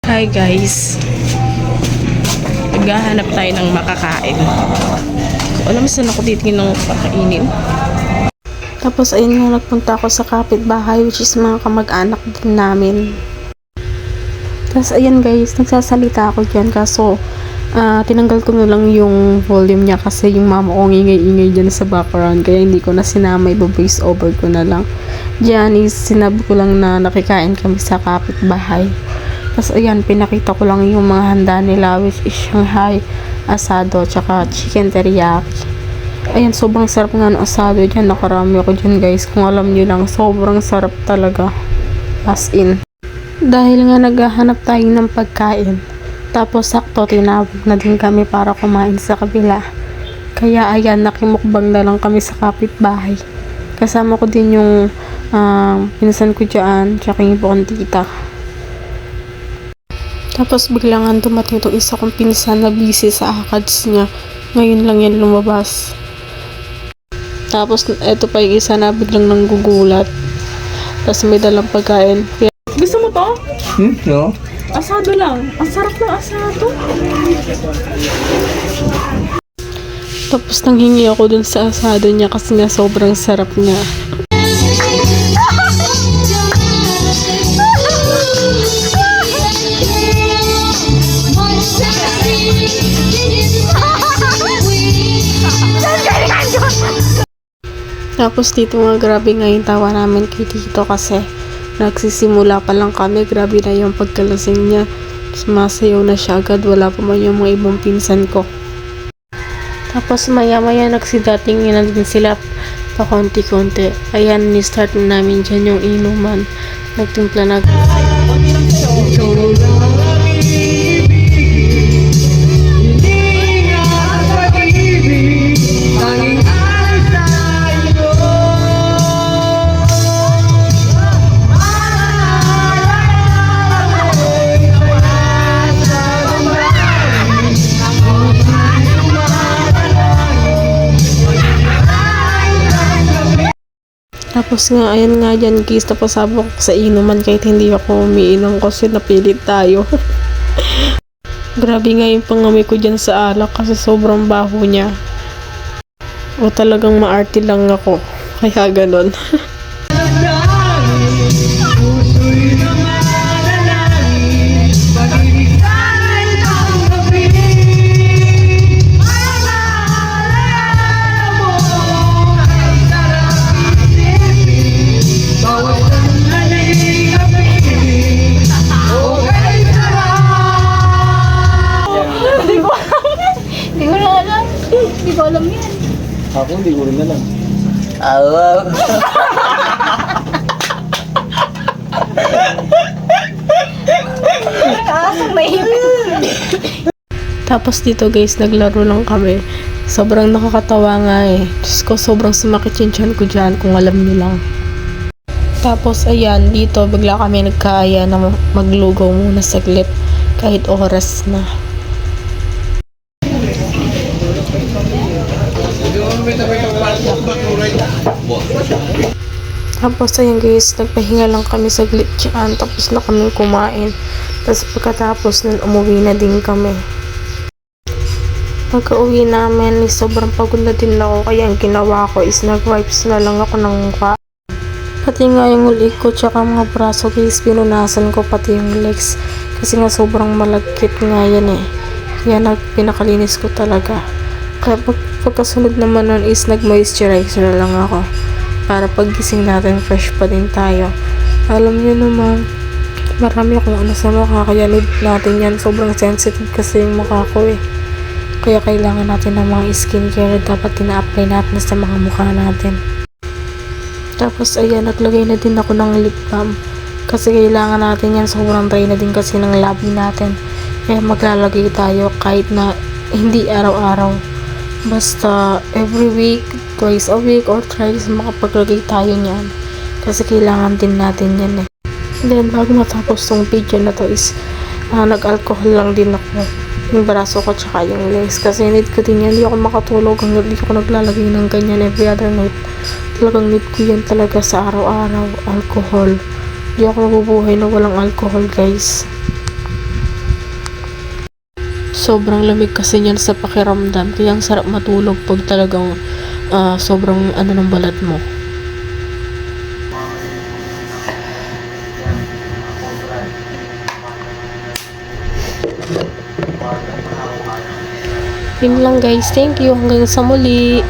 Hi guys, maghahanap tayo ng makakain. Alam mo saan ako titingin ng pakainin. Tapos ayun nga, nagpunta ako sa kapitbahay, which is mga kamag-anak din namin. Tapos ayan guys, nagsasalita ako dyan, kaso tinanggal ko na lang yung volume niya kasi yung mama ko ingay-ingay dyan sa background, kaya hindi ko na sinama, i-voice over ko na lang. Diyan is sinabi ko lang na nakikain kami sa kapitbahay. Tapos ayan, pinakita ko lang yung mga handa nila, which is Shanghai asado tsaka chicken teriyaki. Ayan, sobrang sarap nga ng asado dyan. Nakarami ako dyan guys. Kung alam nyo lang, sobrang sarap talaga. As in. Dahil nga naghahanap tayo ng pagkain. Tapos sakto, tinawag na din kami para kumain sa kabila. Kaya ayan, nakimukbang na lang kami sa kapitbahay. Kasama ko din yung pinsan ko dyan, tsaka yung ibang tita. Tapos biglang dumating itong isa kong pinsan na busy sa ACADS niya. Ngayon lang yan lumabas. Tapos eto pa yung isa na biglang nanggugulat. Tapos may dalang pagkain. Gusto mo to? No. Asado lang. Ang sarap ng asado. Tapos nanghingi ako dun sa asado niya kasi nga sobrang sarap niya. Tapos dito nga, grabe nga yung tawa namin kay Tito kasi nagsisimula pa lang kami. Grabe na yung pagkalasing niya. Sumasayaw na siya agad. Wala pa man yung mga ibang pinsan ko. Tapos maya maya nagsidating na din sila pa konti-konti. Ayan, ni-start na namin dyan yung inuman. Nagtimpla na. Tapos nga, ayan nga dyan guys, tapos sabi ko sa inuman kahit hindi ako umiinom kasi napilit tayo. Grabe nga yung pangamoy ko dyan sa alak kasi sobrang baho niya. O talagang maarte lang ako, kaya ganon. Hindi ko alam yan. Ako hindi ko rin alam. Alam. Tapos dito guys, naglaro lang kami. Sobrang nakakatawa nga eh. Diyos ko, sobrang sumakit yung tiyan ko dyan kung alam niyo lang. Tapos ayan, dito bigla kami nagkaaya na maglugaw muna saglit kahit oras na. Tapos ayun guys, nagpahinga lang kami saglit dyan, tapos na kami kumain. Tapos pagkatapos nun, umuwi na din kami. Pagka uwi namin, sobrang pagod na din ako, kaya ang ginawa ko is nag-wipes na lang ako ng mukha. Pati nga yung ulit ko, tsaka mga braso guys, pinunasan ko pati yung legs. Kasi nga sobrang malagkit nga yan eh. Kaya pinakalinis ko talaga. Kaya pagkasunod naman nun is nag-moisturizer na lang ako. Para paggising natin, fresh pa din tayo. Alam niyo naman, marami akong ano sa mukha, kaya need natin yan. Sobrang sensitive kasi yung mukha ko eh. Kaya kailangan natin ng mga skincare na dapat tina-apply natin sa mga mukha natin. Tapos ayan, naglagay na din ako ng lip balm. Kasi kailangan natin yan, sobrang dry na din kasi ng labi natin. Kaya maglalagay tayo kahit na hindi araw-araw. Basta every week, twice a week or thrice makapaglagay tayo niyan. Kasi kailangan din natin yan eh. And then bago matapos tong video na to is nag-alcohol lang din ako. Yung braso ko tsaka yung legs. Kasi need ko din yan. Hindi ako makatulog hanggang hindi ako naglalagay ng ganyan every other night. Talagang need ko yan talaga sa araw-araw. Alcohol. Hindi ako mabubuhay na walang alcohol guys. Sobrang lamig kasi niyan sa pakiramdam. Kaya ang sarap matulog pag talagang sobrang ano ng balat mo. Yun lang guys. Thank you. Hanggang sa muli.